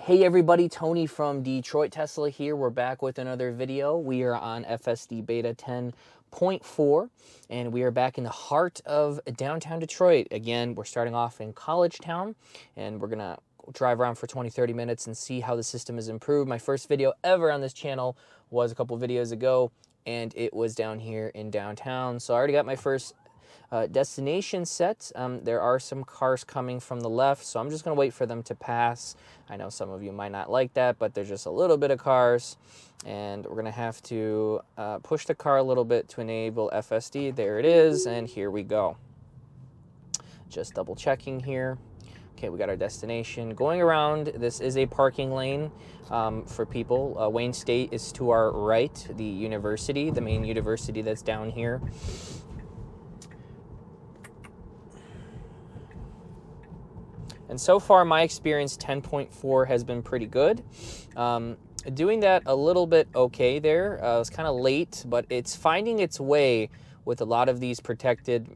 Hey everybody, Tony from Detroit Tesla here. We're back with another video. We are on FSD beta 10.4 and we are back in the heart of downtown Detroit. Again, we're starting off in College Town and we're gonna drive around for 20-30 minutes and see how the system has improved. My first video ever on this channel was a couple videos ago and it was down here in downtown. So I already got my first destination set. There are some cars coming from the left, so I'm just going to wait for them to pass. I know some of you might not like that, but there's just a little bit of cars, and we're going to have to push the car a little bit to enable FSD. There it is, and here we go. Just double checking here. Okay, we got our destination. Going around, this is a parking lane for people. Wayne State is to our right, the university, the main university that's down here. And so far, my experience 10.4 has been pretty good. Doing that a little bit okay there. It was kind of late, but it's finding its way with a lot of these protected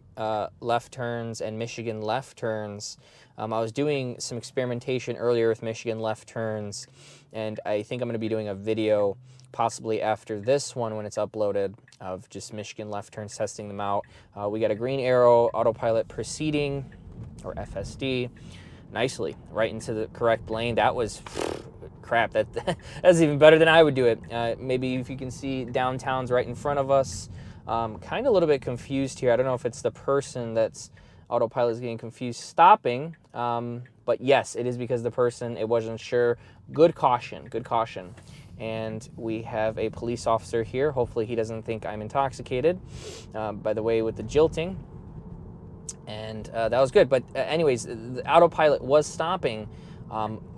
left turns and Michigan left turns. I was doing some experimentation earlier with Michigan left turns, and I think I'm going to be doing a video possibly after this one when it's uploaded of just Michigan left turns, testing them out. We got a green arrow, autopilot proceeding, or FSD. Nicely right into the correct lane. That was crap. That's even better than I would do it. Maybe if you can see, downtown's right in front of us. Kind of a little bit confused here. I don't know if it's the person that's autopilot is getting confused stopping, but yes, it is because the person, it wasn't sure. Good caution, good caution. And we have a police officer here. Hopefully he doesn't think I'm intoxicated. By the way, with the jilting. And that was good. But anyways, the autopilot was stopping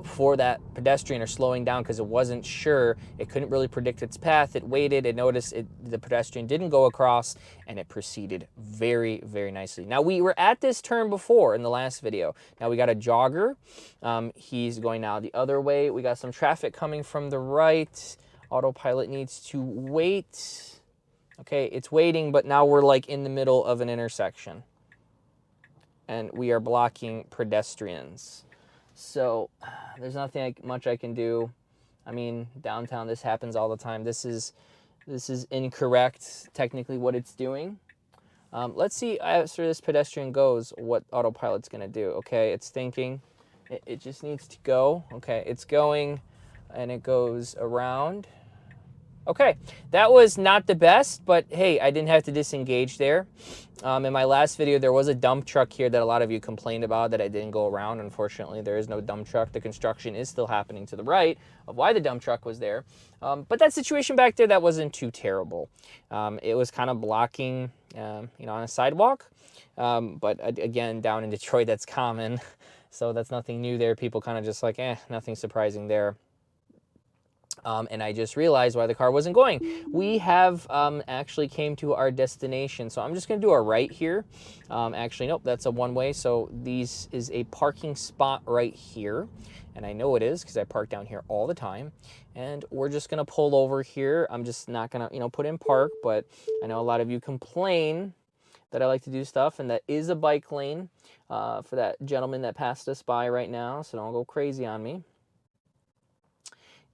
for that pedestrian, or slowing down, because it wasn't sure. It couldn't really predict its path. It waited. It noticed the pedestrian didn't go across, and it proceeded very, very nicely. Now, we were at this turn before in the last video. Now, we got a jogger. He's going now the other way. We got some traffic coming from the right. Autopilot needs to wait. Okay, it's waiting, but now we're like in the middle of an intersection. And we are blocking pedestrians. So there's nothing much I can do. I mean, downtown, this happens all the time. This is incorrect, technically, what it's doing. Let's see, after this pedestrian goes, what autopilot's going to do. Okay, it's thinking. It just needs to go. Okay, it's going, and it goes around. Okay, that was not the best, but hey, I didn't have to disengage there. In my last video, there was a dump truck here that a lot of you complained about that I didn't go around. Unfortunately, there is no dump truck. The construction is still happening to the right of why the dump truck was there. But that situation back there, that wasn't too terrible. It was kind of blocking, on a sidewalk. But again, down in Detroit, that's common. So that's nothing new there. People kind of just like, nothing surprising there. And I just realized why the car wasn't going. We have actually came to our destination. So I'm just going to do a right here. Actually, nope, that's a one-way. So this is a parking spot right here. And I know it is because I park down here all the time. And we're just going to pull over here. I'm just not going to, put in park. But I know a lot of you complain that I like to do stuff. And that is a bike lane for that gentleman that passed us by right now. So don't go crazy on me.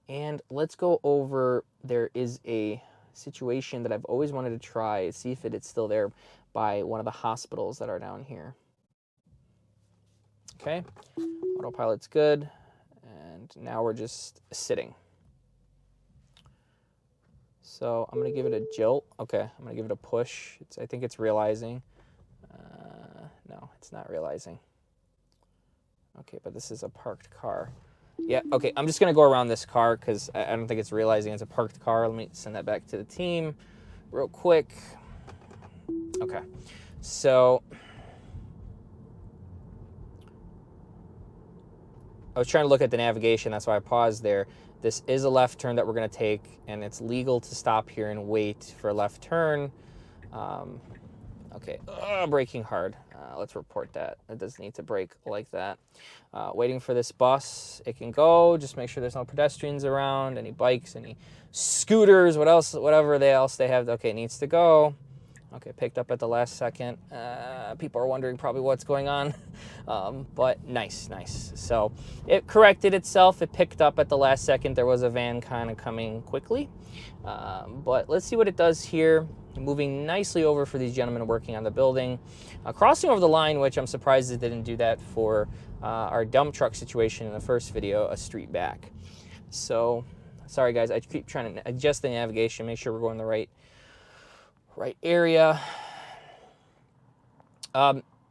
And let's go over, there is a situation that I've always wanted to try, see if it's still there, by one of the hospitals that are down here. Okay, autopilot's good, and now we're just sitting. So I'm going to give it a jilt. Okay, I'm going to give it a push. I think it's realizing. No, it's not realizing. Okay, but this is a parked car. Yeah, okay, I'm just going to go around this car because I don't think it's realizing it's a parked car. Let me send that back to the team real quick. Okay, so I was trying to look at the navigation. That's why I paused there. This is a left turn that we're going to take, and it's legal to stop here and wait for a left turn. Okay, braking hard. Let's report that. It does need to brake like that. Waiting for this bus. It can go. Just make sure there's no pedestrians around, any bikes, any scooters, whatever else they have. Okay, it needs to go. Okay, picked up at the last second. People are wondering probably what's going on, but nice. So it corrected itself. It picked up at the last second. There was a van kind of coming quickly, but let's see what it does here. Moving nicely over for these gentlemen working on the building. Crossing over the line, which I'm surprised it didn't do that for our dump truck situation in the first video, a street back. So, sorry guys, I keep trying to adjust the navigation, make sure we're going the right area.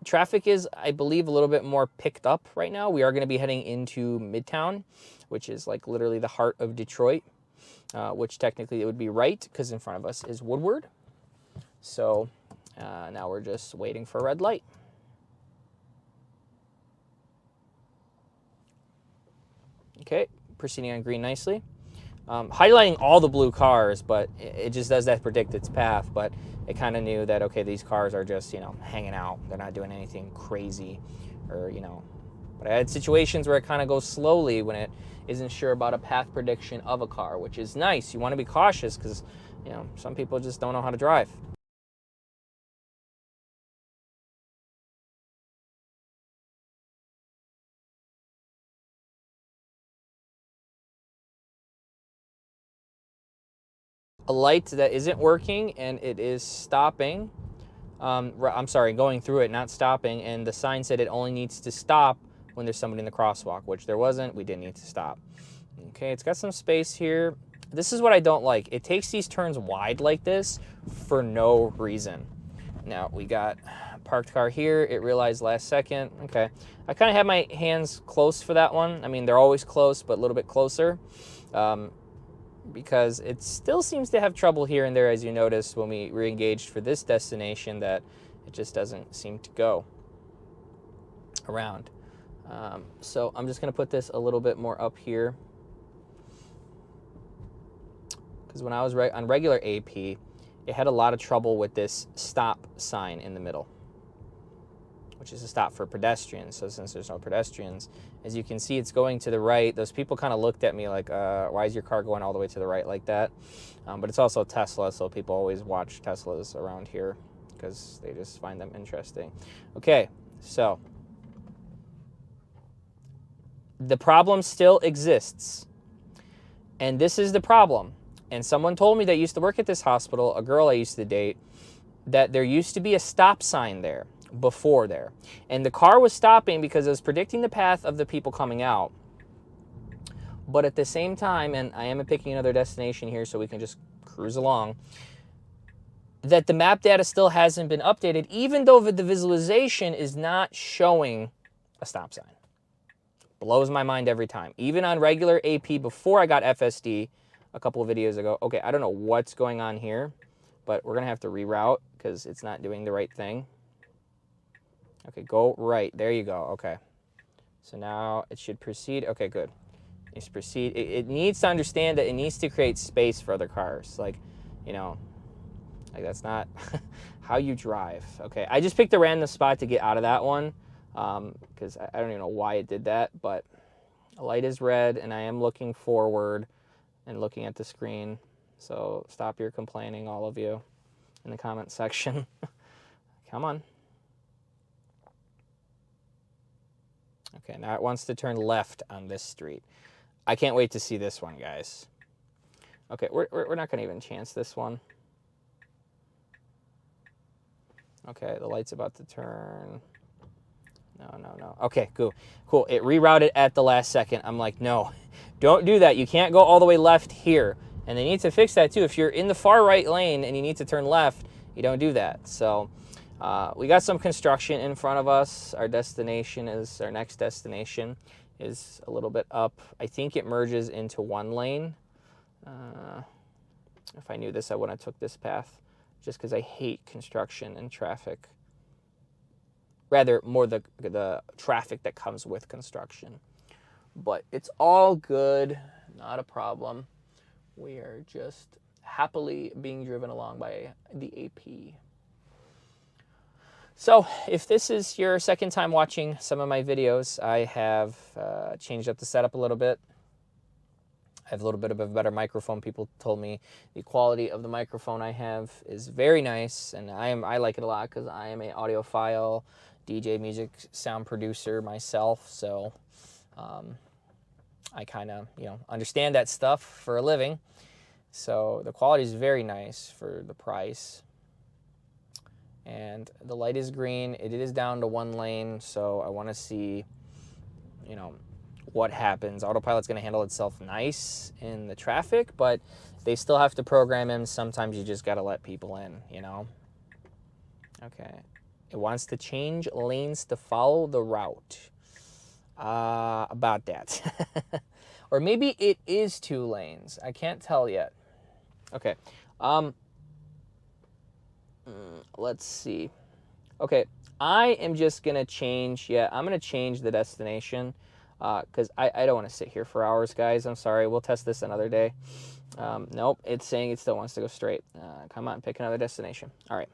Traffic is, I believe, a little bit more picked up right now. We are going to be heading into Midtown, which is like literally the heart of Detroit, which technically it would be right because in front of us is Woodward. So now we're just waiting for a red light. Okay, proceeding on green nicely. Highlighting all the blue cars, but it just does that to predict its path. But it kind of knew that, okay, these cars are just, you know, hanging out. They're not doing anything crazy or, you know. But I had situations where it kind of goes slowly when it isn't sure about a path prediction of a car, which is nice. You want to be cautious because, you know, some people just don't know how to drive. A light that isn't working and it is stopping. I'm sorry, going through it, not stopping. And the sign said it only needs to stop when there's somebody in the crosswalk, which there wasn't. We didn't need to stop. Okay, it's got some space here. This is what I don't like. It takes these turns wide like this for no reason. Now, we got a parked car here. It realized last second. Okay, I kind of had my hands close for that one. I mean, they're always close, but a little bit closer. Because it still seems to have trouble here and there, as you noticed when we re-engaged for this destination, that it just doesn't seem to go around. So I'm just going to put this a little bit more up here. Because when I was on regular AP, it had a lot of trouble with this stop sign in the middle, which is a stop for pedestrians. So since there's no pedestrians, as you can see, it's going to the right. Those people kind of looked at me like, why is your car going all the way to the right like that? But it's also Tesla, so people always watch Teslas around here because they just find them interesting. Okay, so the problem still exists. And this is the problem. And someone told me that used to work at this hospital, a girl I used to date, that there used to be a stop sign there before there. And the car was stopping because it was predicting the path of the people coming out. But at the same time, and I am picking another destination here so we can just cruise along, that the map data still hasn't been updated, even though the visualization is not showing a stop sign. Blows my mind every time. Even on regular AP before I got FSD a couple of videos ago. Okay, I don't know what's going on here, but we're going to have to reroute because it's not doing the right thing. Okay, go right. There you go. Okay. So now it should proceed. Okay, good. It needs to proceed. It needs to understand that it needs to create space for other cars. Like, you know, like that's not how you drive. Okay, I just picked a random spot to get out of that one because I don't even know why it did that, but the light is red and I am looking forward and looking at the screen. So stop your complaining, all of you, in the comment section. Come on. Okay, now it wants to turn left on this street. I can't wait to see this one, guys. Okay, we're not going to even chance this one. Okay, the light's about to turn. No. Okay, cool. It rerouted at the last second. I'm like, no, don't do that. You can't go all the way left here. And they need to fix that too. If you're in the far right lane and you need to turn left, you don't do that. So we got some construction in front of us. Our next destination is a little bit up. I think it merges into one lane. If I knew this, I wouldn't have took this path just because I hate construction and traffic. Rather, more the traffic that comes with construction. But it's all good, not a problem. We are just happily being driven along by the AP. So if this is your second time watching some of my videos, I have changed up the setup a little bit. I have a little bit of a better microphone. People told me the quality of the microphone I have is very nice, and I like it a lot because I am an audiophile, DJ, music, sound producer myself. So I kind of, understand that stuff for a living. So the quality is very nice for the price. And the light is green. It is down to 1 lane, so I want to see, what happens. Autopilot's going to handle itself nice in the traffic, but they still have to program him. Sometimes you just got to let people in, Okay. It wants to change lanes to follow the route. About that. Or maybe it is 2 lanes. I can't tell yet. Okay. Let's see. Okay. I am just going to change. Yeah, I'm going to change the destination. Because I don't want to sit here for hours, guys. I'm sorry. We'll test this another day. Nope. It's saying it still wants to go straight. Come on, pick another destination. All right.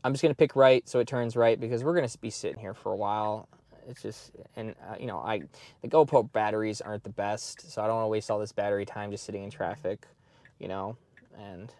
I'm just going to pick right so it turns right because we're going to be sitting here for a while. It's just, and, the GoPro batteries aren't the best, so I don't want to waste all this battery time just sitting in traffic, and...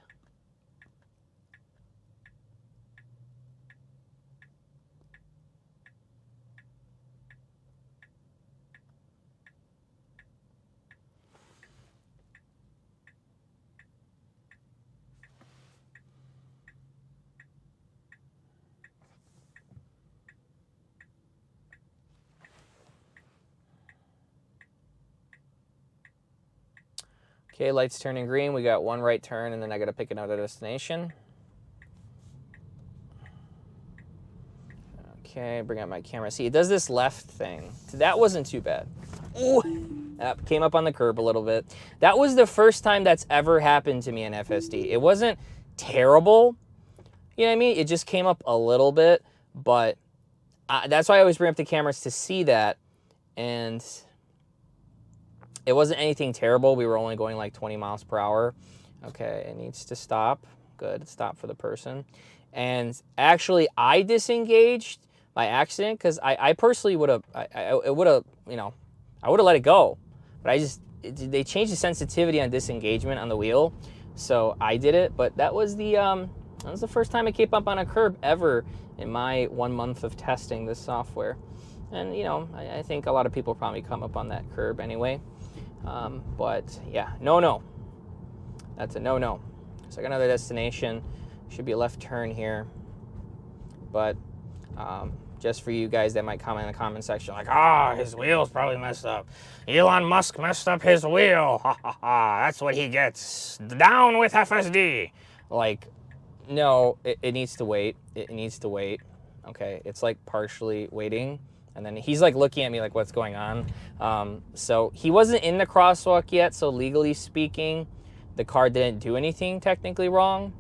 Okay, light's turning green. We got 1 right turn, and then I got to pick another destination. Okay, bring out my camera. See, it does this left thing. That wasn't too bad. Ooh, that came up on the curb a little bit. That was the first time that's ever happened to me in FSD. It wasn't terrible. You know what I mean? It just came up a little bit, but that's why I always bring up the cameras to see that, and... It wasn't anything terrible. We were only going like 20 miles per hour. Okay, it needs to stop. Good, stop for the person. And actually, I disengaged by accident because I personally would have, I would have, I would have let it go. But they changed the sensitivity on disengagement on the wheel, so I did it. But that was the first time I came up on a curb ever in my 1 month of testing this software. And I think a lot of people probably come up on that curb anyway. But yeah, no. That's a no. So I got another destination. Should be a left turn here. But just for you guys that might comment in the comment section like, his wheel's probably messed up. Elon Musk messed up his wheel. Ha ha ha. That's what he gets. Down with FSD. Like, no, it needs to wait. It needs to wait. Okay, it's like partially waiting. And then he's like looking at me like, what's going on? So he wasn't in the crosswalk yet. So legally speaking, the car didn't do anything technically wrong.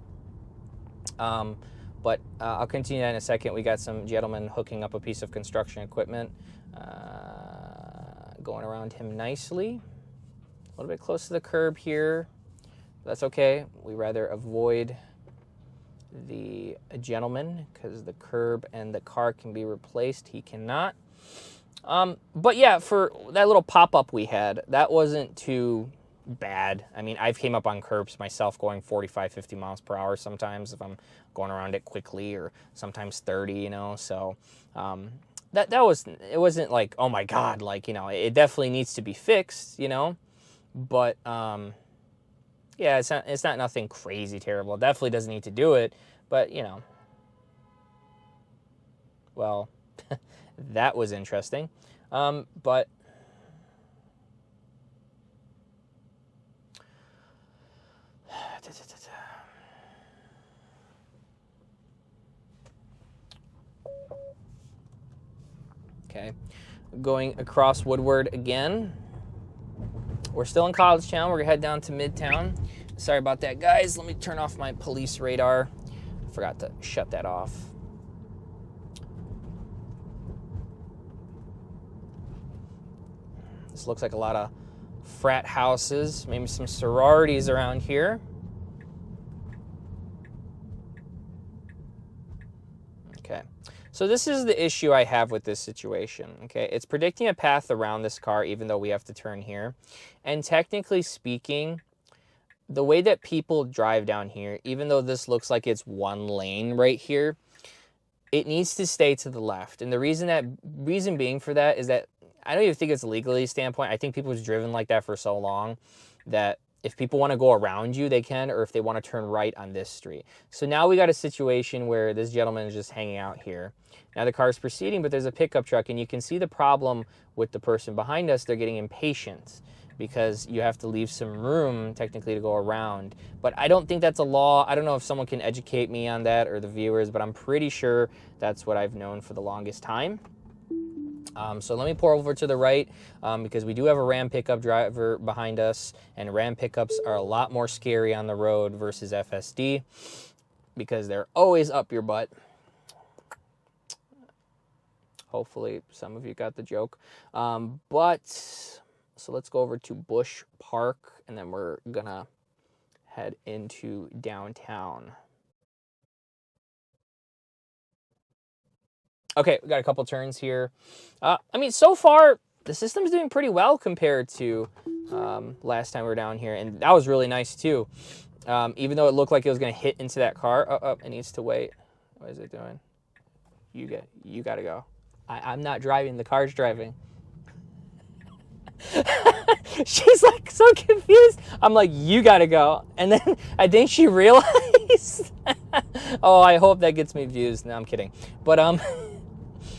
But I'll continue that in a second. We got some gentlemen hooking up a piece of construction equipment, going around him nicely. A little bit close to the curb here. That's okay. We rather avoid the gentleman because the curb and the car can be replaced. He cannot. But yeah, for that little pop-up we had, that wasn't too bad. I mean, I've came up on curbs myself going 45, 50 miles per hour sometimes if I'm going around it quickly, or sometimes 30, so it wasn't like, oh my God, like, it definitely needs to be fixed, but yeah, it's not nothing crazy terrible. It definitely doesn't need to do it, but well, that was interesting. But okay, going across Woodward again. We're still in College Town. We're gonna head down to Midtown. Sorry about that, guys. Let me turn off my police radar. I forgot to shut that off. This looks like a lot of frat houses, maybe some sororities around here. Okay, So this is the issue I have with this situation, okay? It's predicting a path around this car, even though we have to turn here. And technically speaking, the way that people drive down here, even though this looks like it's one lane right here, it needs to stay to the left. And the reason being for that is that I don't even think it's legally standpoint. I think people have driven like that for so long that if people want to go around you, they can, or if they want to turn right on this street. So now we got a situation where this gentleman is just hanging out here. Now the car is proceeding, but there's a pickup truck, and you can see the problem with the person behind us. They're getting impatient because you have to leave some room technically to go around. But I don't think that's a law. I don't know if someone can educate me on that or the viewers, but I'm pretty sure that's what I've known for the longest time. So let me pour over to the right because we do have a Ram pickup driver behind us, and Ram pickups are a lot more scary on the road versus FSD because they're always up your butt. Hopefully some of you got the joke. So let's go over to Bush Park, and then we're gonna head into downtown. Okay, we got a couple turns here. I mean, so far, the system's doing pretty well compared to last time we were down here, and that was really nice too. Even though it looked like it was gonna hit into that car. Oh, it needs to wait. What is it doing? You gotta go. I'm not driving, the car's driving. She's like so confused. I'm like, you gotta go. And then I think she realized. Oh, I hope that gets me views. No, I'm kidding. But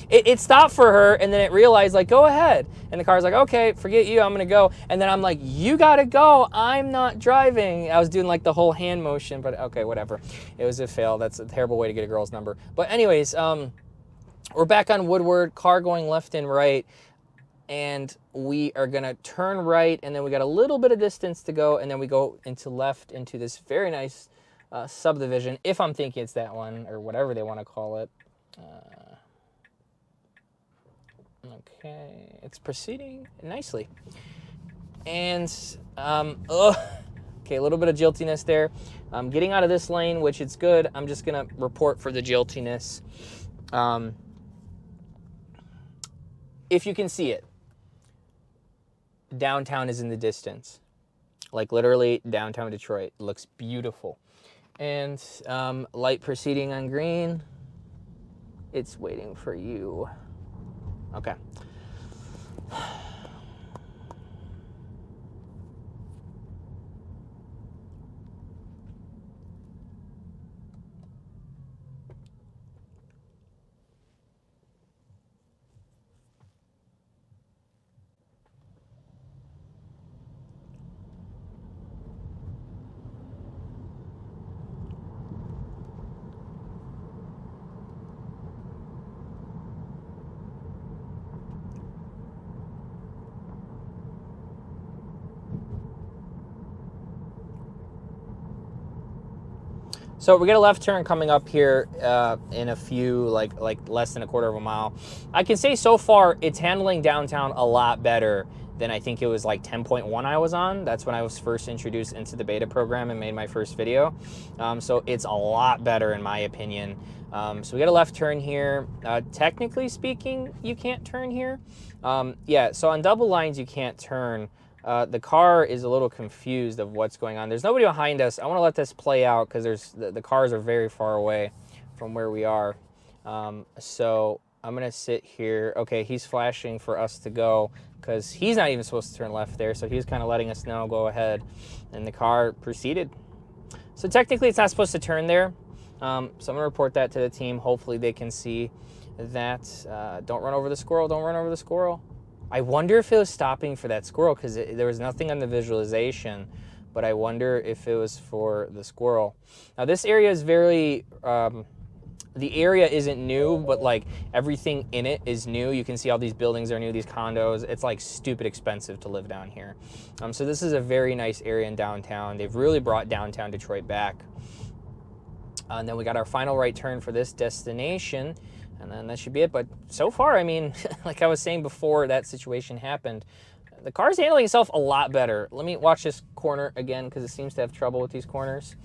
it stopped for her, and then it realized, like, go ahead. And the car's like, okay, forget you, I'm gonna go. And then I'm like, you gotta go, I'm not driving. I was doing like the whole hand motion, but okay, whatever. It was a fail. That's a terrible way to get a girl's number. But anyways, we're back on Woodward, car going left and right, and we are gonna turn right, and then we got a little bit of distance to go, and then we go into left into this very nice subdivision, if I'm thinking it's that one, or whatever they want to call it. Okay, it's proceeding nicely. And, okay, a little bit of jiltiness there. I'm getting out of this lane, which it's good. I'm just gonna report for the jiltiness. If you can see it, downtown is in the distance. Like literally downtown Detroit. It looks beautiful. And light proceeding on green. It's waiting for you. Okay. So we get a left turn coming up here in a few, like less than a quarter of a mile. I can say so far it's handling downtown a lot better than I think it was like 10.1 I was on. That's when I was first introduced into the beta program and made my first video. So it's a lot better in my opinion. So we got a left turn here. Technically speaking, you can't turn here. Yeah, so on double lines you can't turn. The car is a little confused of what's going on. There's nobody behind us. I want to let this play out because the cars are very far away from where we are. So I'm going to sit here. Okay, he's flashing for us to go because he's not even supposed to turn left there. So he's kind of letting us know, go ahead. And the car proceeded. So technically it's not supposed to turn there. So I'm going to report that to the team. Hopefully they can see that. Don't run over the squirrel. Don't run over the squirrel. I wonder if it was stopping for that squirrel because there was nothing on the visualization, but I wonder if it was for the squirrel. Now this area is very, the area isn't new, but like everything in it is new. You can see all these buildings are new, these condos. It's like stupid expensive to live down here. So this is a very nice area in downtown. They've really brought downtown Detroit back. And then we got our final right turn for this destination. And then that should be it. But so far, I mean, like I was saying before that situation happened, the car's handling itself a lot better. Let me watch this corner again because it seems to have trouble with these corners.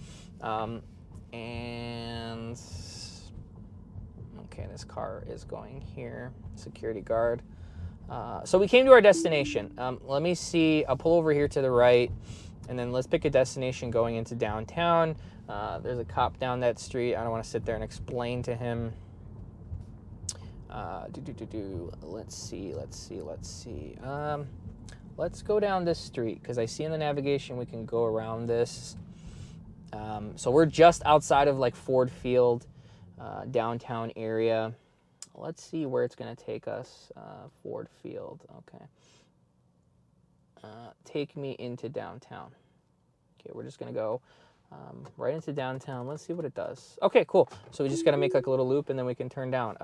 And Okay, this car is going here. Security guard. So we came to our destination. Let me see. I'll pull over here to the right, and then let's pick a destination going into downtown. There's a cop down that street. I don't want to sit there and explain to him. Let's see. Let's go down this street because I see in the navigation we can go around this. So we're just outside of like Ford Field, downtown area. Let's see where it's going to take us. Ford Field. Okay. Take me into downtown. Okay, we're just going to go right into downtown. Let's see what it does. Okay, cool. So we just got to make like a little loop and then we can turn down.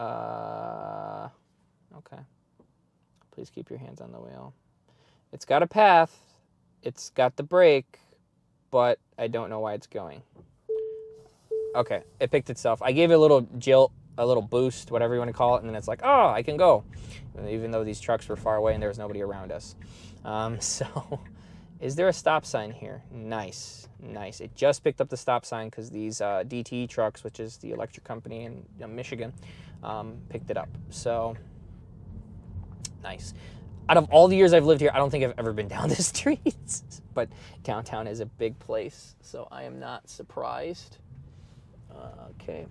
Okay. Please keep your hands on the wheel. It's got a path. It's got the brake, but I don't know why it's going. Okay, it picked itself. I gave it a little jilt, a little boost, whatever you want to call it, and then it's like, oh, I can go. Even though these trucks were far away and there was nobody around us. So, is there a stop sign here? Nice, nice. It just picked up the stop sign because these DTE trucks, which is the electric company in Michigan, picked it up. So, nice. Out of all the years I've lived here, I don't think I've ever been down the streets. But downtown is a big place, so I am not surprised. Okay.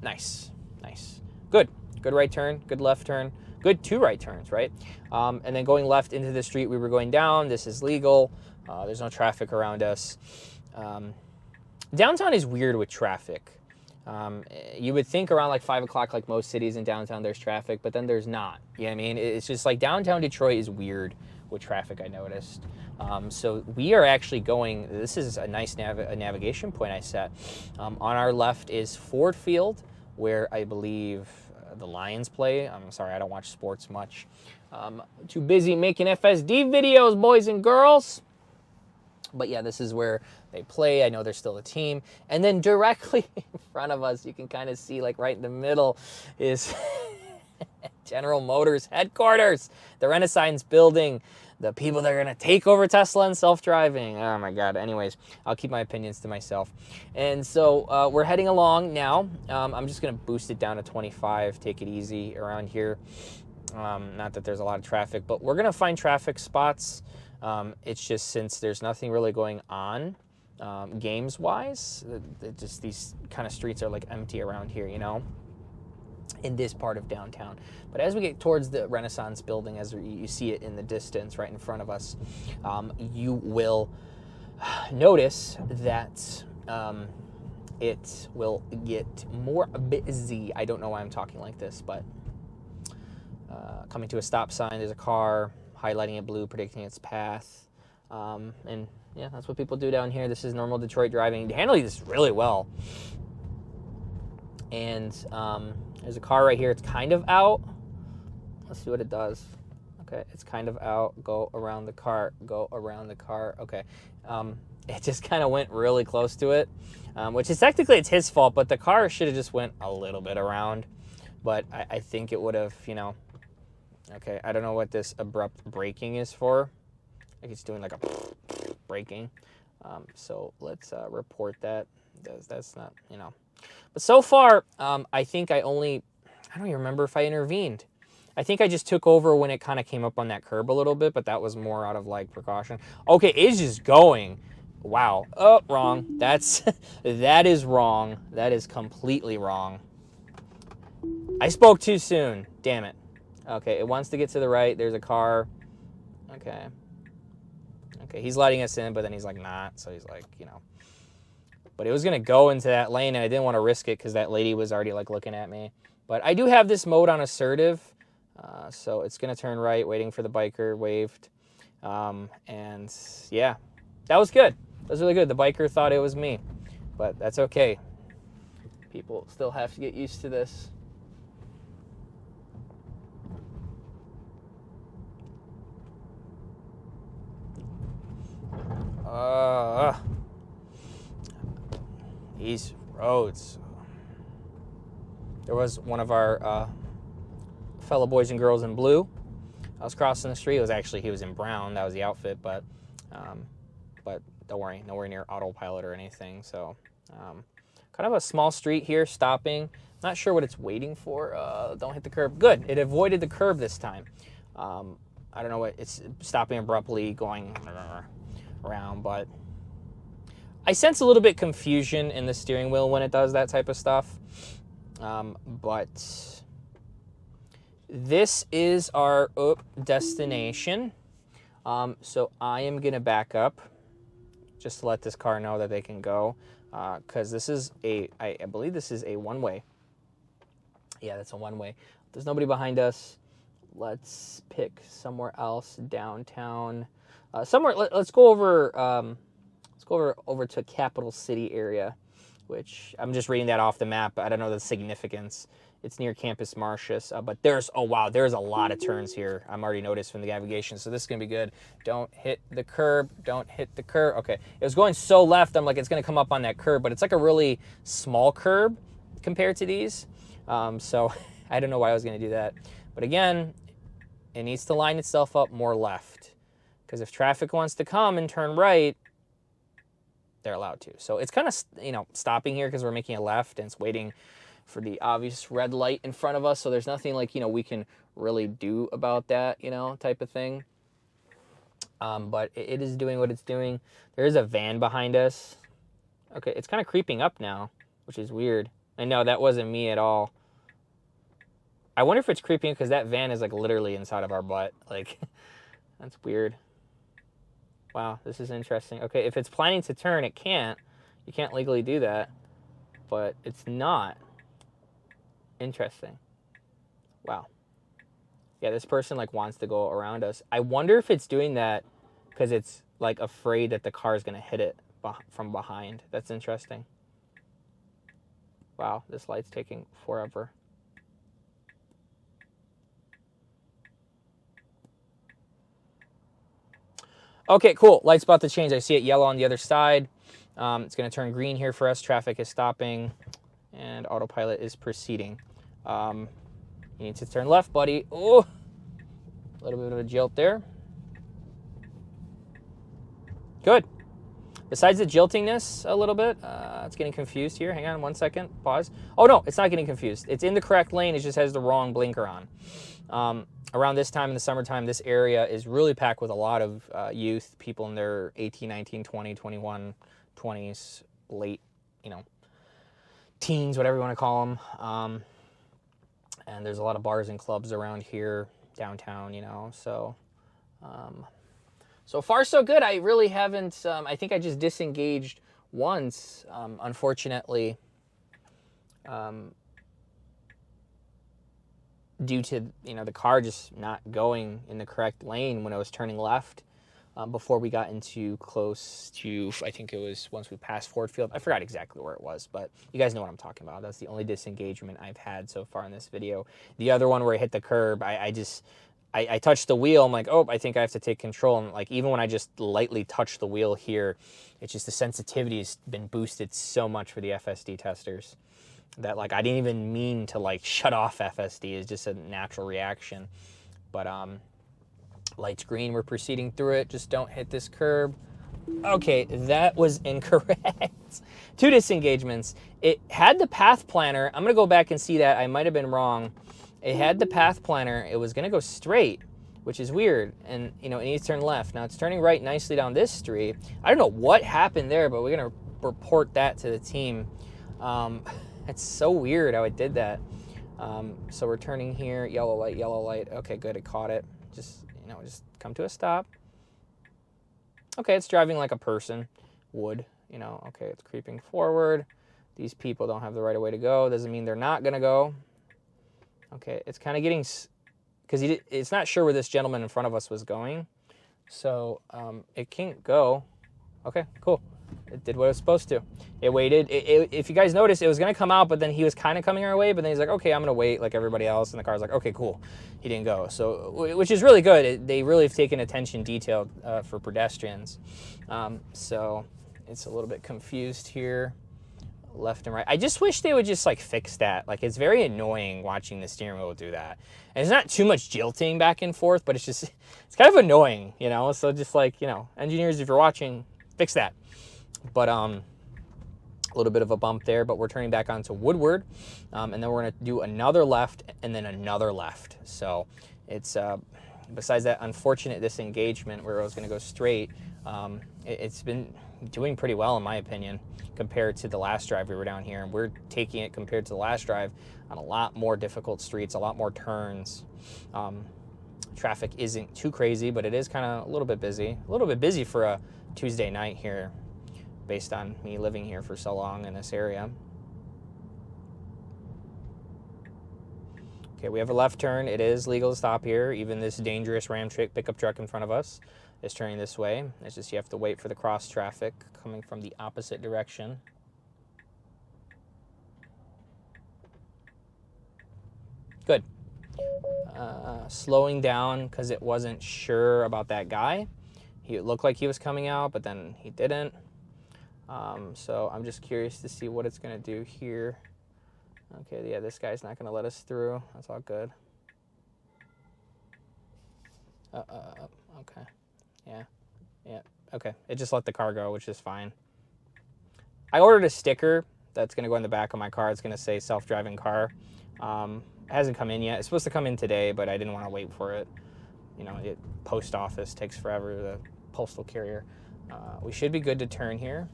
Nice, nice. Good. Good right turn, good left turn. Good 2 right turns, right? And then going left into the street we were going down. This is legal. There's no traffic around us. Downtown is weird with traffic. You would think around like 5 o'clock, like most cities in downtown, there's traffic, but then there's not. You know what I mean? It's just like downtown Detroit is weird with traffic, I noticed. So we are actually going, this is a nice navigation point I set. On our left is Ford Field, where I believe the Lions play. I'm sorry, I don't watch sports much. Too busy making FSD videos, boys and girls. But yeah, this is where they play. I know they're still a team. And then directly in front of us, you can kind of see, like right in the middle, is General Motors headquarters, the Renaissance building, the people that are going to take over Tesla and self-driving. Oh my God. Anyways, I'll keep my opinions to myself. And so we're heading along now. I'm just going to boost it down to 25, take it easy around here. Not that there's a lot of traffic, but we're going to find traffic spots. It's just since there's nothing really going on games-wise, just these kind of streets are like empty around here, you know, in this part of downtown. But as we get towards the Renaissance building, as you see it in the distance right in front of us, you will notice that it will get more busy. I don't know why I'm talking like this, but coming to a stop sign, there's a car, highlighting it blue, predicting its path. And yeah, that's what people do down here. This is normal Detroit driving. Handling this really well. And there's a car right here. It's kind of out. Let's see what it does. Okay, it's kind of out. Go around the car. Go around the car. Okay. It just kind of went really close to it, which is technically it's his fault, but the car should have just went a little bit around. But I think it would have, you know. Okay, I don't know what this abrupt braking is for. Like it's doing like a braking. So let's report that. That's not, you know. But so far, I think I don't even remember if I intervened. I think I just took over when it kind of came up on that curb a little bit, but that was more out of like precaution. Okay, it's just going. Wow. Oh, wrong. That is wrong. That is completely wrong. I spoke too soon. Damn it. Okay, it wants to get to the right. There's a car. Okay. Okay, he's letting us in, but then he's like, not. So he's like, you know. But it was going to go into that lane, and I didn't want to risk it because that lady was already like looking at me. But I do have this mode on assertive. So it's going to turn right, waiting for the biker, waved. And yeah, that was good. That was really good. The biker thought it was me, but that's okay. People still have to get used to this. These roads. There was one of our fellow boys and girls in blue. I was crossing the street. It was actually, he was in brown. That was the outfit, but don't worry, nowhere near autopilot or anything. So kind of a small street here, stopping. Not sure what it's waiting for. Don't hit the curb. Good. It avoided the curb this time. I don't know what it's stopping abruptly, going around, but I sense a little bit confusion in the steering wheel when it does that type of stuff. But this is our destination. So I am going to back up just to let this car know that they can go. Because this is I believe this is a one-way. Yeah, that's a one-way. There's nobody behind us. Let's pick somewhere else downtown. Let's go over. Let's go over to Capital City area, which I'm just reading that off the map. I don't know the significance. It's near Campus Martius, but there's a lot of turns here. I'm already noticed from the navigation, so this is gonna be good. Don't hit the curb. Don't hit the curb. Okay, it was going so left. I'm like, it's gonna come up on that curb, but it's like a really small curb compared to these. So I don't know why I was gonna do that, but again, it needs to line itself up more left, because if traffic wants to come and turn right, they're allowed to. So it's kind of, stopping here because we're making a left and it's waiting for the obvious red light in front of us. So there's nothing like, we can really do about that, type of thing. But it is doing what it's doing. There is a van behind us. Okay, it's kind of creeping up now, which is weird. I know that wasn't me at all. I wonder if it's creeping because that van is like literally inside of our butt. Like, that's weird. Wow, this is interesting. Okay, if it's planning to turn, it can't. You can't legally do that. But it's not. Interesting. Wow. Yeah, this person like wants to go around us. I wonder if it's doing that because it's like afraid that the car is going to hit it from behind. That's interesting. Wow, this light's taking forever. Okay, cool. Light's about to change. I see it yellow on the other side. It's going to turn green here for us. Traffic is stopping, and autopilot is proceeding. You need to turn left, buddy. Oh, a little bit of a jilt there. Good. Besides the jiltingness a little bit, it's getting confused here. Hang on 1 second. Pause. Oh, no, it's not getting confused. It's in the correct lane. It just has the wrong blinker on. Around this time in the summertime, this area is really packed with a lot of youth, people in their 18, 19, 20, 21, 20s, late, teens, whatever you want to call them. And there's a lot of bars and clubs around here, downtown, so... So far, so good. I really haven't, I think I just disengaged once, unfortunately, due to, the car just not going in the correct lane when I was turning left before we got into close to, I think it was once we passed Ford Field. I forgot exactly where it was, but you guys know what I'm talking about. That's the only disengagement I've had so far in this video. The other one where I hit the curb, I touched the wheel. I'm like, oh, I think I have to take control. And like, even when I just lightly touched the wheel here, it's just the sensitivity has been boosted so much for the FSD testers that like, I didn't even mean to like shut off FSD. It's just a natural reaction. But light's green, we're proceeding through it. Just don't hit this curb. Okay, that was incorrect. 2 disengagements. It had the path planner. I'm gonna go back and see that. I might've been wrong. It had the path planner. It was going to go straight, which is weird. And, it needs to turn left. Now, it's turning right nicely down this street. I don't know what happened there, but we're going to report that to the team. It's so weird how it did that. So we're turning here. Yellow light, yellow light. Okay, good. It caught it. Just, just come to a stop. Okay, it's driving like a person would. Okay, it's creeping forward. These people don't have the right of way to go. Doesn't mean they're not going to go. Okay, it's kind of getting, because it's not sure where this gentleman in front of us was going. So it can't go. Okay, cool. It did what it was supposed to. It waited. If you guys noticed, it was going to come out, but then he was kind of coming our way. But then he's like, okay, I'm going to wait like everybody else. And the car's like, okay, cool. He didn't go. So, which is really good. They really have taken attention detail for pedestrians. So it's a little bit confused here. Left and right. I just wish they would just like fix that. Like, it's very annoying watching the steering wheel do that. And it's not too much jilting back and forth, but it's kind of annoying, So just like, engineers, if you're watching, fix that. But A little bit of a bump there, but we're turning back onto Woodward, and then we're going to do another left and then another left. So it's besides that unfortunate disengagement where I was going to go straight, it's been doing pretty well in my opinion compared to the last drive we were down here, and we're taking it compared to the last drive on a lot more difficult streets, a lot more turns. Traffic isn't too crazy, but it is kind of a little bit busy for a Tuesday night here, based on me living here for so long in this area. Okay, we have a left turn. It is legal to stop here. Even this dangerous Ram pickup truck in front of us is turning this way. It's just you have to wait for the cross traffic coming from the opposite direction. Good. Slowing down because it wasn't sure about that guy. He looked like he was coming out, but then he didn't. So I'm just curious to see what it's going to do here. Okay, yeah, this guy's not going to let us through. That's all good. Okay. Yeah, okay. It just let the car go, which is fine. I ordered a sticker that's going to go in the back of my car. It's going to say self-driving car. It hasn't come in yet. It's supposed to come in today, but I didn't want to wait for it. You know, post office takes forever, the postal carrier. We should be good to turn here.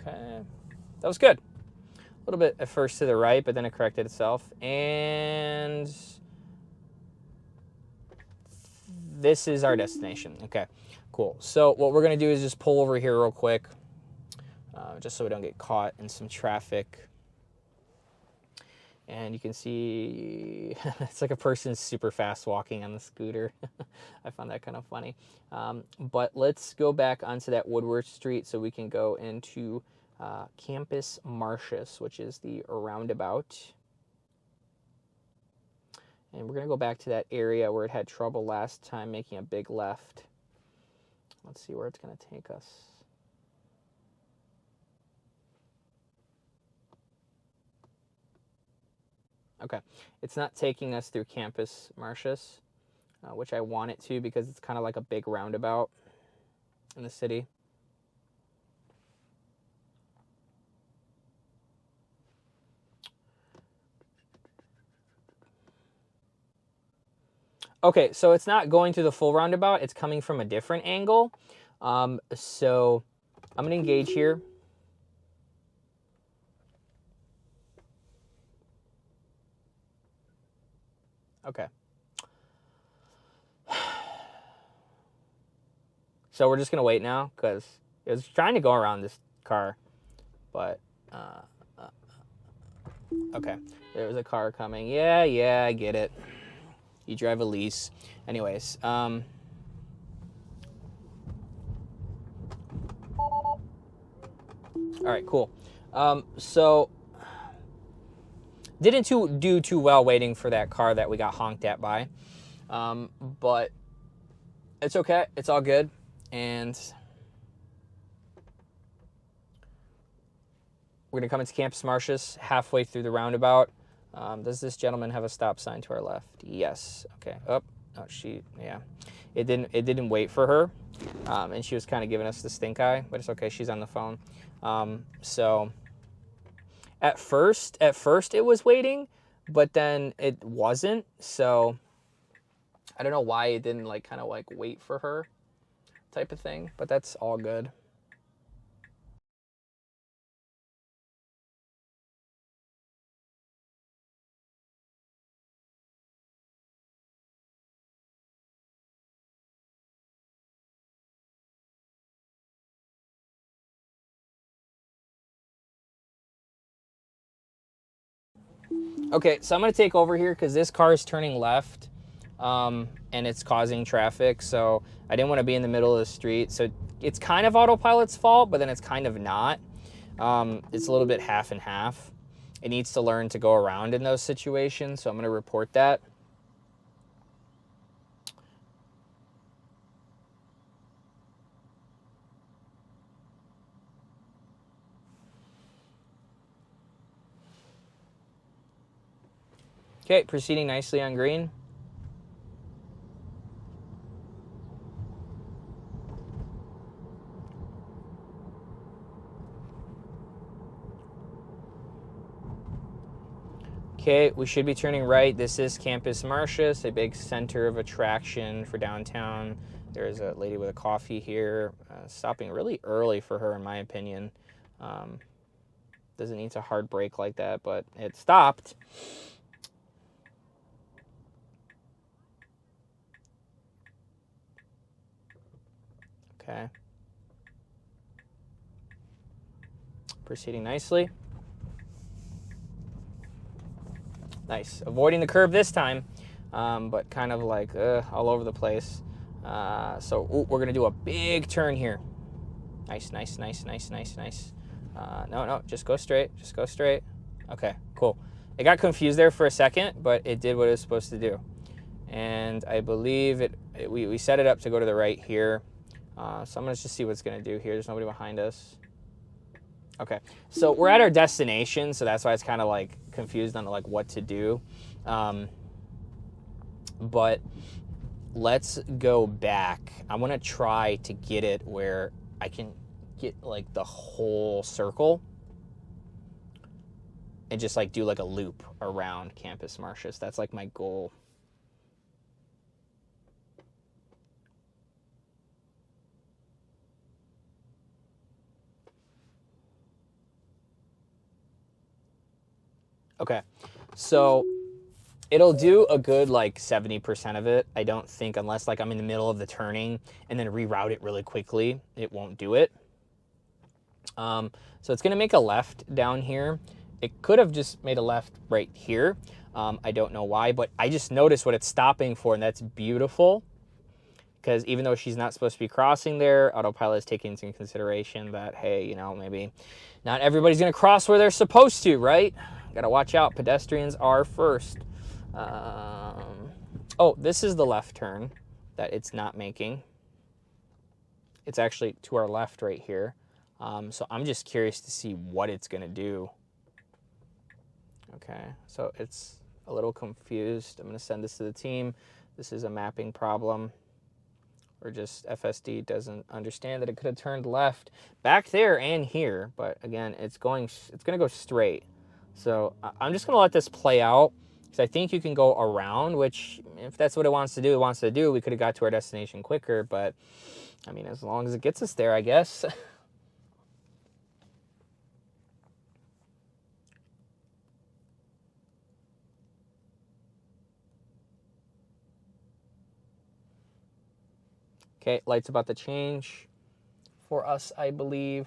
Okay, that was good. A little bit at first to the right, but then it corrected itself. And this is our destination. Okay, cool. So what we're going to do is just pull over here real quick, just so we don't get caught in some traffic. And you can see it's like a person super fast walking on the scooter. I found that kind of funny. But let's go back onto that Woodward Street so we can go into Campus Martius, which is the roundabout. And we're going to go back to that area where it had trouble last time, making a big left. Let's see where it's going to take us. Okay, it's not taking us through Campus Martius, which I want it to because it's kind of like a big roundabout in the city. Okay, so it's not going through the full roundabout. It's coming from a different angle. So I'm going to engage here. Okay. So we're just going to wait now because it was trying to go around this car. But, okay. There was a car coming. Yeah, I get it. You drive a lease. Anyways, all right, cool. So didn't do too well waiting for that car that we got honked at by, but it's okay. It's all good. And we're gonna come into Campus Martius halfway through the roundabout. Does this gentleman have a stop sign to our left? Yes. Okay. Oh, yeah. It didn't wait for her, and she was kind of giving us the stink eye, but it's okay. She's on the phone. So at first it was waiting, but then it wasn't. So I don't know why it didn't kind of wait for her type of thing, but that's all good. Okay, so I'm going to take over here because this car is turning left, and it's causing traffic, so I didn't want to be in the middle of the street. So it's kind of autopilot's fault, but then it's kind of not. It's a little bit half and half. It needs to learn to go around in those situations, so I'm going to report that. Okay, proceeding nicely on green. Okay, we should be turning right. This is Campus Martius, a big center of attraction for downtown. There's a lady with a coffee here, stopping really early for her, in my opinion. Doesn't need to hard brake like that, but it stopped. Okay. Proceeding nicely. Nice. Avoiding the curb this time, but kind of like all over the place. So we're going to do a big turn here. Nice, nice, nice, nice, nice, nice. No, just go straight. Just go straight. Okay, cool. It got confused there for a second, but it did what it was supposed to do. And I believe we set it up to go to the right here. So I'm going to just see what it's going to do here. There's nobody behind us. Okay, so we're at our destination, so that's why it's kind of like confused on like what to do. But let's go back. I want to try to get it where I can get like the whole circle and just like do like a loop around Campus Martius. That's like my goal. Okay, so it'll do a good like 70% of it. I don't think, unless like I'm in the middle of the turning and then reroute it really quickly, it won't do it. So it's gonna make a left down here. It could have just made a left right here. I don't know why, but I just noticed what it's stopping for, and that's beautiful. Because even though she's not supposed to be crossing there, autopilot is taking into consideration that, hey, you know, maybe not everybody's gonna cross where they're supposed to, right? Gotta watch out, pedestrians are first. Oh, this is the left turn that it's not making. It's actually to our left right here. So I'm just curious to see what it's gonna do. Okay, so it's a little confused. I'm gonna send this to the team. This is a mapping problem, or just FSD doesn't understand that it could have turned left back there and here, but again, it's gonna go straight. So I'm just gonna let this play out, because I think you can go around, which if that's what it wants to do, we could have got to our destination quicker, but I mean, as long as it gets us there, I guess. Okay, light's about to change for us, I believe.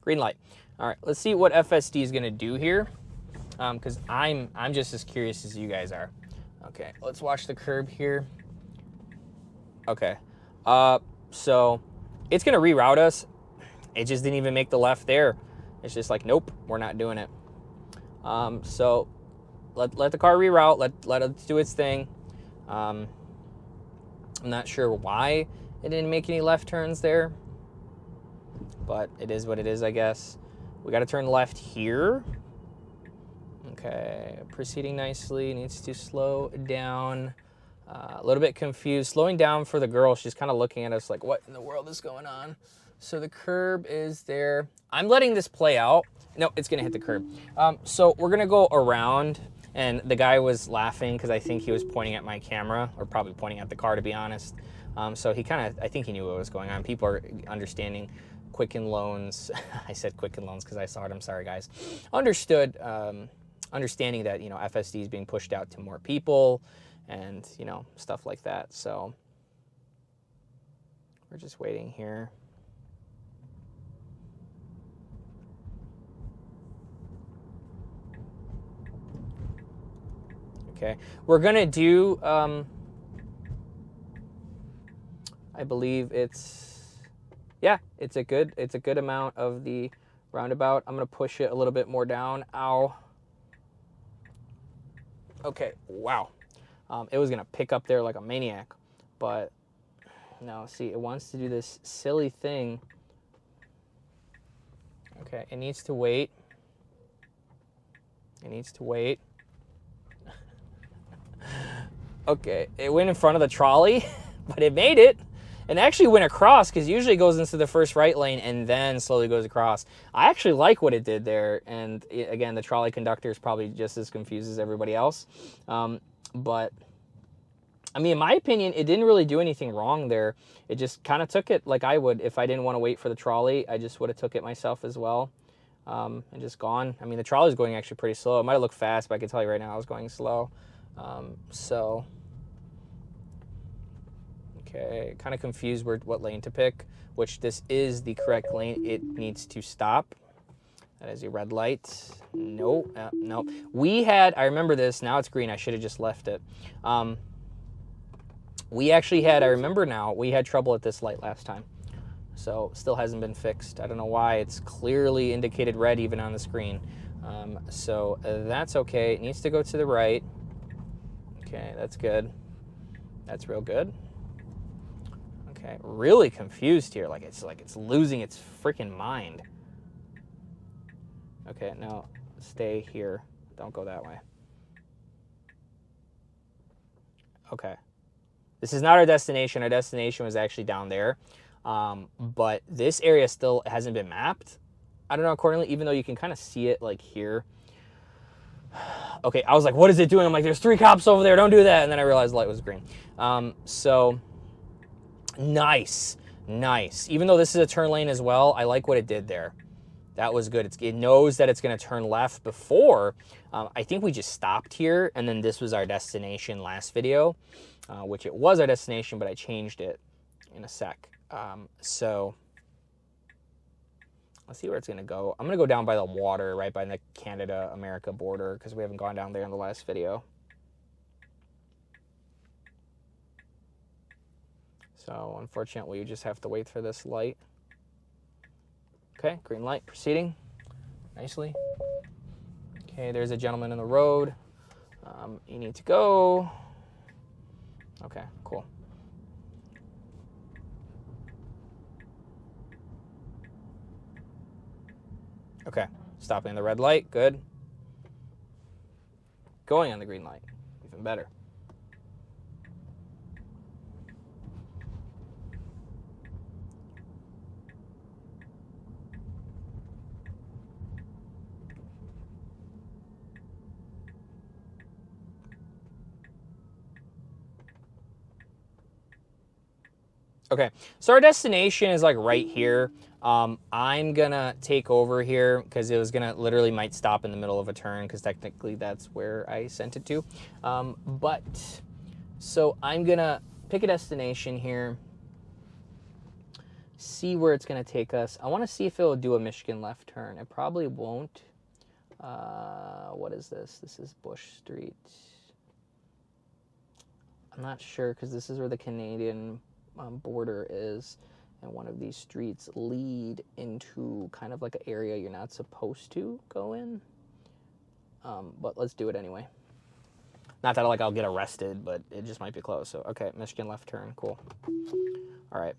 Green light. All right, let's see what FSD is gonna do here, because I'm just as curious as you guys are. Okay, let's watch the curb here. Okay, so it's gonna reroute us. It just didn't even make the left there. It's just like, nope, we're not doing it. So let the car reroute. Let it do its thing. I'm not sure why it didn't make any left turns there, but it is what it is, I guess. We got to turn left here. Okay, proceeding nicely. Needs to slow down. A little bit confused. Slowing down for the girl. She's kind of looking at us like, what in the world is going on? So the curb is there. I'm letting this play out. No, it's going to hit the curb. So we're going to go around. And the guy was laughing because I think he was pointing at my camera, or probably pointing at the car, to be honest. So he kind of, I think he knew what was going on. People are understanding Quicken Loans. I said Quicken Loans because I saw it. I'm sorry, guys. Understood. Understanding that, you know, FSD is being pushed out to more people and, you know, stuff like that. So we're just waiting here. Okay, we're gonna do, I believe it's, yeah, it's a good amount of the roundabout. I'm gonna push it a little bit more down. Ow. Okay, wow. It was gonna pick up there like a maniac, but no, see, it wants to do this silly thing. Okay, it needs to wait. It needs to wait. Okay, it went in front of the trolley, but it made it. And actually went across, because usually it goes into the first right lane and then slowly goes across. I actually like what it did there. And again, the trolley conductor is probably just as confused as everybody else. But, I mean, in my opinion, it didn't really do anything wrong there. It just kind of took it like I would. If I didn't want to wait for the trolley, I just would have took it myself as well. And just gone. I mean, the trolley was going actually pretty slow. It might have looked fast, but I can tell you right now I was going slow. Okay, kind of confused what lane to pick, which this is the correct lane. It needs to stop. That is a red light. No, no. I remember this, now it's green. I should have just left it. We actually had, I remember now, we had trouble at this light last time. So, still hasn't been fixed. I don't know why. It's clearly indicated red even on the screen. So, that's okay. It needs to go to the right. Okay, that's good. That's real good. Okay, really confused here. Like it's losing its freaking mind. Okay, no, stay here. Don't go that way. Okay. This is not our destination. Our destination was actually down there. But this area still hasn't been mapped. I don't know accordingly, even though you can kind of see it like here. Okay, I was like, what is it doing? I'm like, there's 3 cops over there. Don't do that. And then I realized the light was green. So... Nice. Even though this is a turn lane as well, I like what it did there. That was good. It knows that it's going to turn left before. I think we just stopped here, and then this was our destination last video, which it was our destination, but I changed it in a sec. So let's see where it's going to go. I'm going to go down by the water, right by the Canada-America border, because we haven't gone down there in the last video. So, unfortunately, you just have to wait for this light. Okay, green light, proceeding nicely. Okay, there's a gentleman in the road. You need to go. Okay, cool. Okay, stopping on the red light, good. Going on the green light, even better. Okay, so our destination is like right here. I'm gonna take over here because it was gonna literally might stop in the middle of a turn because technically that's where I sent it to. So I'm gonna pick a destination here, see where it's gonna take us. I wanna see if it'll do a Michigan left turn. It probably won't. What is this? This is Bush Street. I'm not sure because this is where the Canadian border is, and one of these streets lead into kind of like an area you're not supposed to go in, but let's do it anyway. Not that like I'll get arrested, but it just might be close. So okay, Michigan left turn, cool. All right,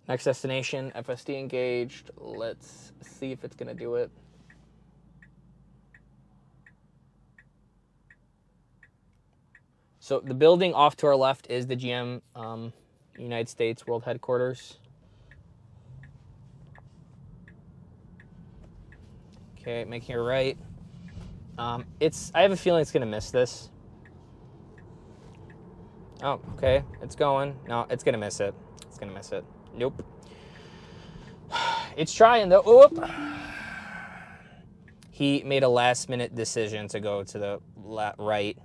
next destination, FSD engaged. Let's see if it's gonna do it. So the building off to our left is the GM United States World Headquarters. Okay, making it right. I have a feeling it's gonna miss this. Oh, okay, it's going. No, it's gonna miss it. It's gonna miss it. Nope. It's trying though. Oop. He made a last-minute decision to go to the right,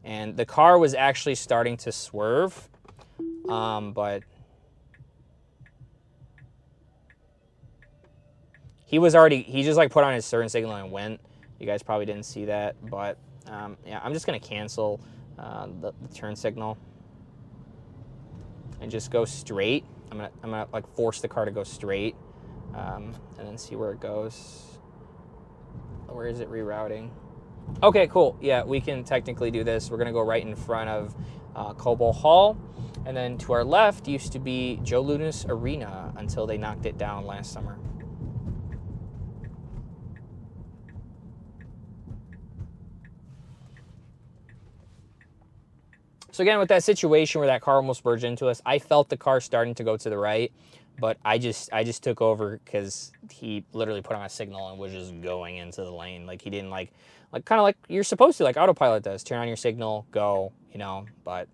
and the car was actually starting to swerve. But he just like put on his turn signal and went. You guys probably didn't see that, but yeah, I'm just gonna cancel the turn signal and just go straight. I'm gonna like force the car to go straight, and then see where it goes. Where is it rerouting? Okay, cool. Yeah, we can technically do this. We're gonna go right in front of Cobo Hall. And then to our left used to be Joe Lounis Arena until they knocked it down last summer. So again, with that situation where that car almost merged into us, I felt the car starting to go to the right, but I just took over because he literally put on a signal and was just going into the lane. Like he didn't like kind of like you're supposed to, like autopilot does. Turn on your signal, go, you know, but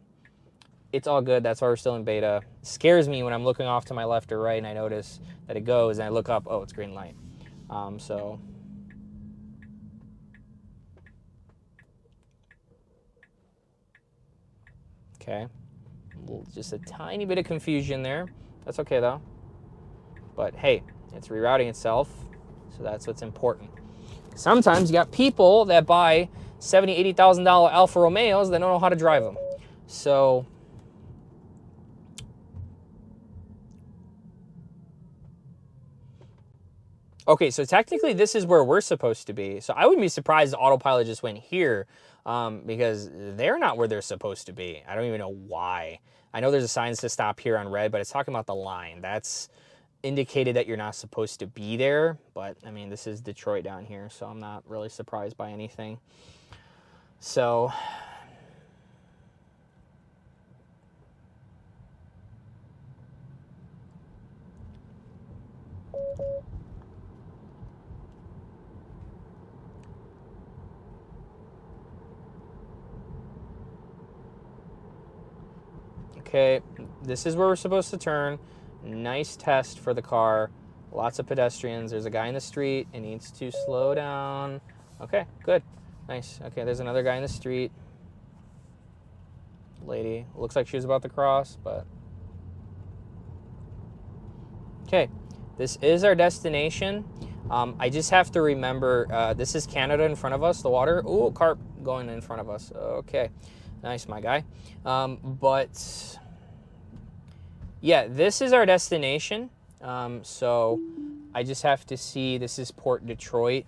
it's all good. That's why we're still in beta. It scares me when I'm looking off to my left or right and I notice that it goes and I look up, oh, it's green light. So okay, just a tiny bit of confusion there. That's okay though. But hey, it's rerouting itself, so that's what's important. Sometimes you got people that buy $70,000, $80,000 Alfa Romeos that don't know how to drive them. So okay, so technically this is where we're supposed to be. So I wouldn't be surprised if autopilot just went here because they're not where they're supposed to be. I don't even know why. I know there's a sign to stop here on red, but it's talking about the line. That's indicated that you're not supposed to be there. But I mean, this is Detroit down here, so I'm not really surprised by anything. So okay, this is where we're supposed to turn. Nice test for the car. Lots of pedestrians. There's a guy in the street. It needs to slow down. Okay, good. Nice. Okay, there's another guy in the street. Lady. Looks like she was about to cross, but... Okay, this is our destination. I just have to remember, this is Canada in front of us, the water. Ooh, carp going in front of us. Okay, nice, my guy. But... yeah, this is our destination. So I just have to see, this is Port Detroit.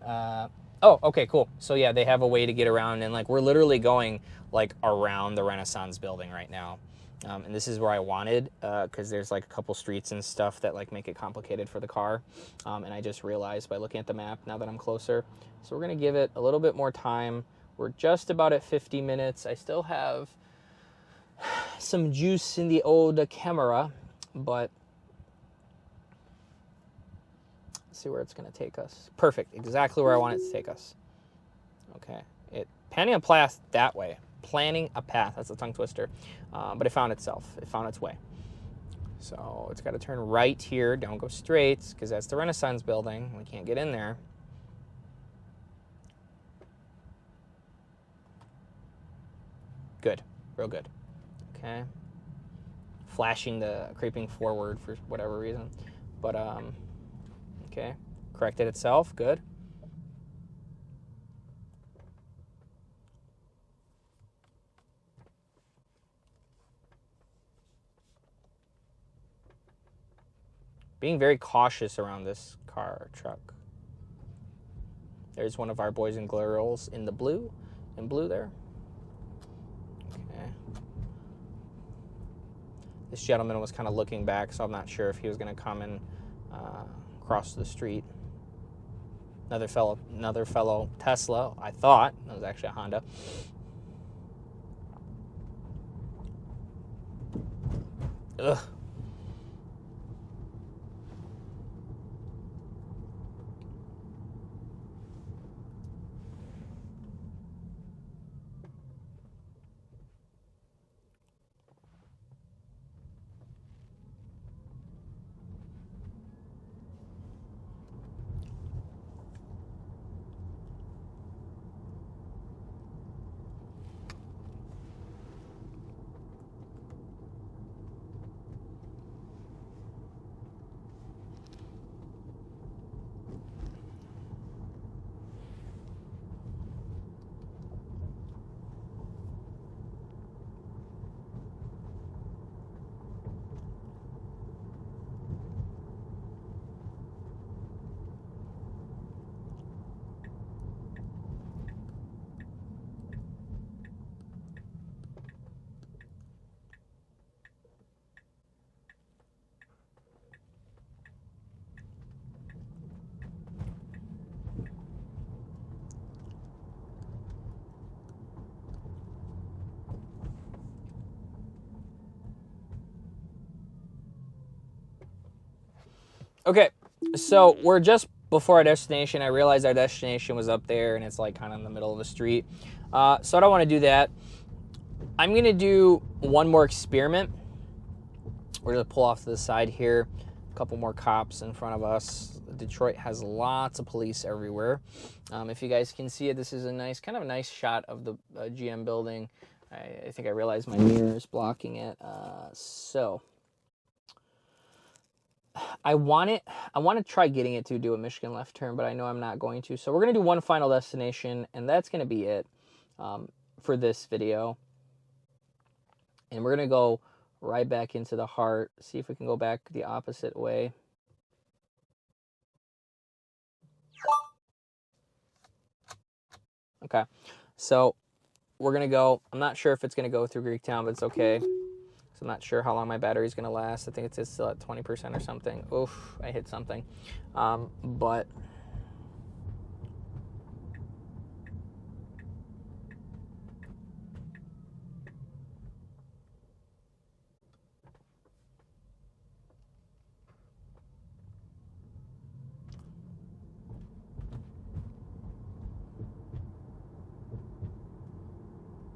Oh, okay, cool. So yeah, they have a way to get around, and like we're literally going like around the Renaissance building right now. And this is where I wanted, because there's like a couple streets and stuff that like make it complicated for the car. And I just realized by looking at the map now that I'm closer. So we're gonna give it a little bit more time. We're just about at 50 minutes. I still have some juice in the old camera, but let's see where it's going to take us. Perfect, exactly where I want it to take us. Okay, planning a path that way. Planning a path, that's a tongue twister. But it found itself, it found its way. So it's got to turn right here, don't go straight, because that's the Renaissance building. We can't get in there. Good, real good. Okay, flashing the creeping forward for whatever reason, but okay, corrected itself, good. Being very cautious around this car truck. There's one of our boys and girls in the blue, there. Okay. This gentleman was kind of looking back, so I'm not sure if he was going to come and cross the street. Another fellow Tesla, I thought. It was actually a Honda. Ugh. Okay, so we're just before our destination. I realized our destination was up there, and it's like kind of in the middle of the street. So I don't want to do that. I'm going to do one more experiment. We're going to pull off to the side here. A couple more cops in front of us. Detroit has lots of police everywhere. If you guys can see it, this is a nice, kind of a nice shot of the GM building. I think I realized my mirror is blocking it. So I want to try getting it to do a Michigan left turn, but I know I'm not going to. So we're going to do one final destination, and that's going to be it for this video. And we're going to go right back into the heart, see if we can go back the opposite way. Okay, so we're going to go, I'm not sure if it's going to go through Greektown, but it's okay. So I'm not sure how long my battery's going to last. I think it's still at 20% or something. Oof, I hit something. But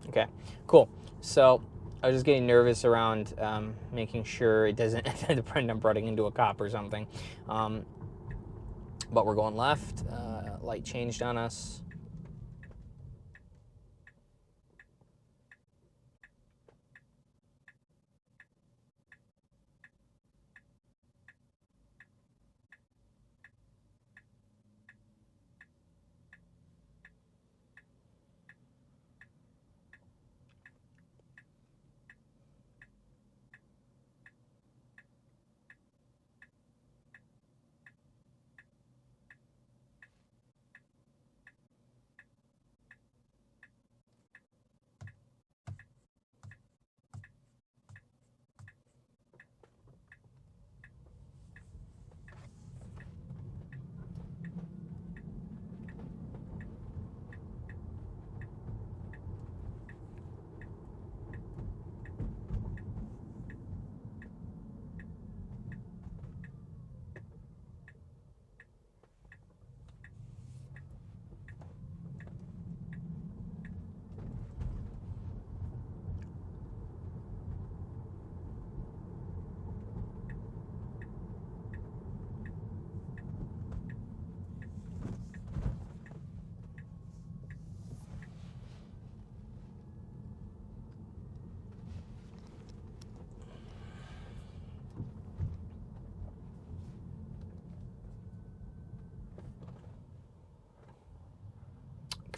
okay, cool. So I was just getting nervous around making sure it doesn't end up running into a cop or something. But we're going left. Light changed on us.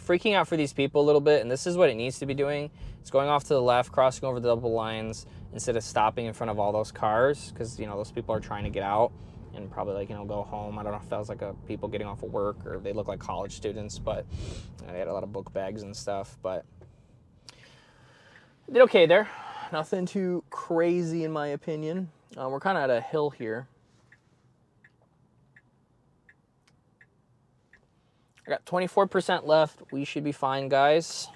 Freaking out for these people a little bit, and this is what it needs to be doing. It's going off to the left, crossing over the double lines instead of stopping in front of all those cars, because those people are trying to get out and probably like go home. I don't know if that was like people getting off of work or they look like college students, but they had a lot of book bags and stuff. But did okay there. Nothing too crazy in my opinion. We're kind of at a hill here. I got 24% left. We should be fine, guys.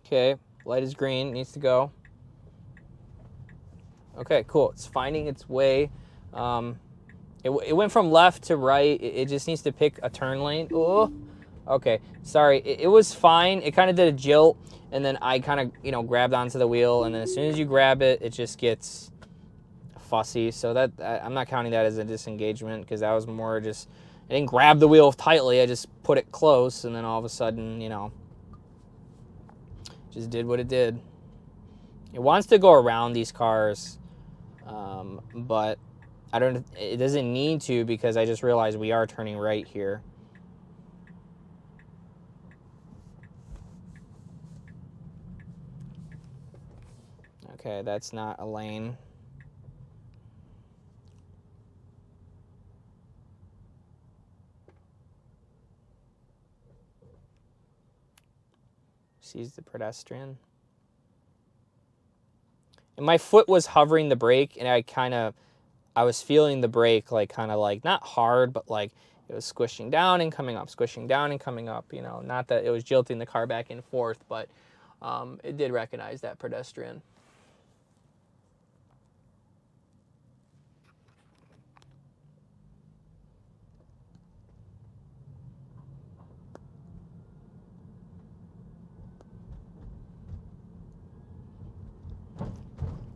Okay, light is green, needs to go. Okay, cool. It's finding its way. It went from left to right. It just needs to pick a turn lane. Oh, okay. Sorry. It was fine. It kind of did a jilt, and then I kind of, grabbed onto the wheel, and then as soon as you grab it, it just gets fussy. So that I'm not counting that as a disengagement because that was more just I didn't grab the wheel tightly. I just put it close, and then all of a sudden, just did what it did. It wants to go around these cars, but it doesn't need to, because I just realized we are turning right here. Okay, that's not a lane. Sees the pedestrian. And my foot was hovering the brake, and I was feeling the brake, like, kind of like, not hard, but like it was squishing down and coming up, squishing down and coming up, you know, not that it was jolting the car back and forth, but it did recognize that pedestrian.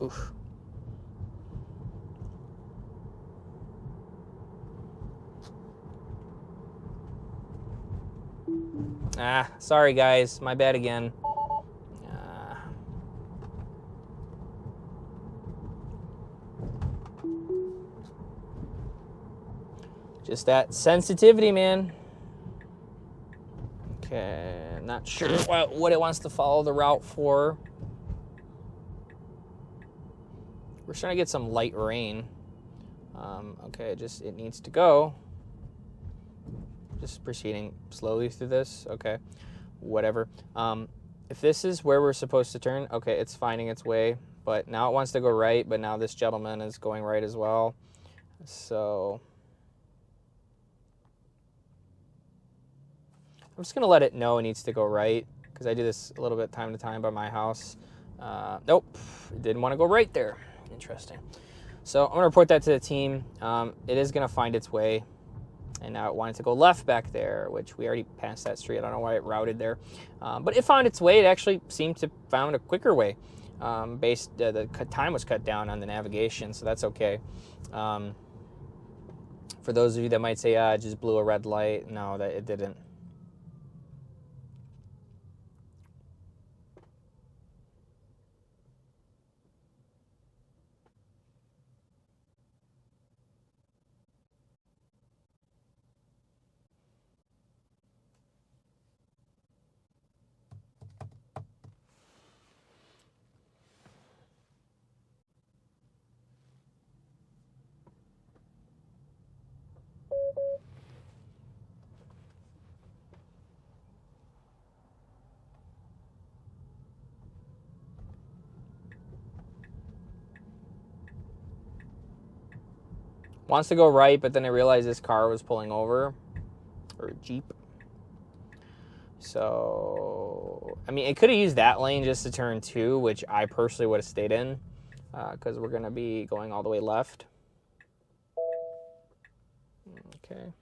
Oof. Ah, sorry guys, my bad again. Just that sensitivity, man. Okay, not sure what it wants to follow the route for. We're trying to get some light rain. Okay, it needs to go. Just proceeding slowly through this. Okay, whatever. If this is where we're supposed to turn, okay, it's finding its way. But now it wants to go right, but now this gentleman is going right as well. So I'm just going to let it know it needs to go right, because I do this a little bit time to time by my house. Nope, it didn't want to go right there. Interesting. So I'm going to report that to the team. It is going to find its way. And now it wanted to go left back there, which we already passed that street. I don't know why it routed there. But it found its way. It actually seemed to found a quicker way. The time was cut down on the navigation, so that's okay. For those of you that might say, it just blew a red light. No, that it didn't. Wants to go right, but then I realized this car was pulling over, or a Jeep. So, I mean, it could have used that lane just to turn two, which I personally would have stayed in, because we're going to be going all the way left. Okay.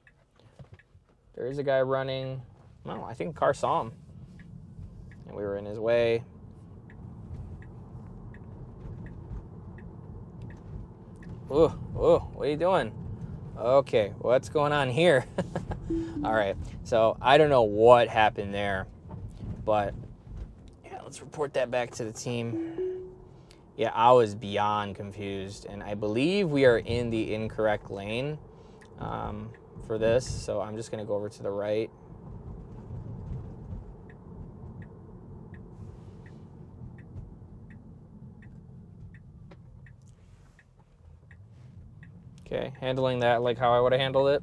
There is a guy running. No, I think the car saw him, and we were in his way. Ooh, what are you doing? Okay, what's going on here? All right, so I don't know what happened there, but yeah, let's report that back to the team. Yeah, I was beyond confused, and I believe we are in the incorrect lane for this, so I'm just going to go over to the right. Okay, handling that like how I would have handled it.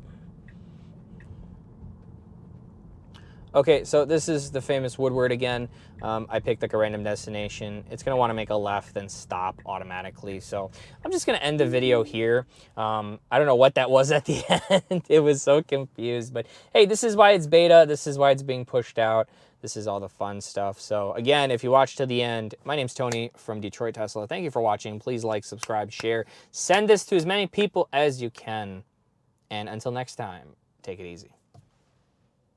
Okay, so this is the famous Woodward again. I picked like a random destination. It's gonna wanna make a left, then stop automatically. So I'm just gonna end the video here. I don't know what that was at the end. It was so confused, but hey, this is why it's beta. This is why it's being pushed out. This is all the fun stuff. So again, if you watch to the end, my name's Tony from Detroit Tesla. Thank you for watching. Please like, subscribe, share. Send this to as many people as you can. And until next time, take it easy.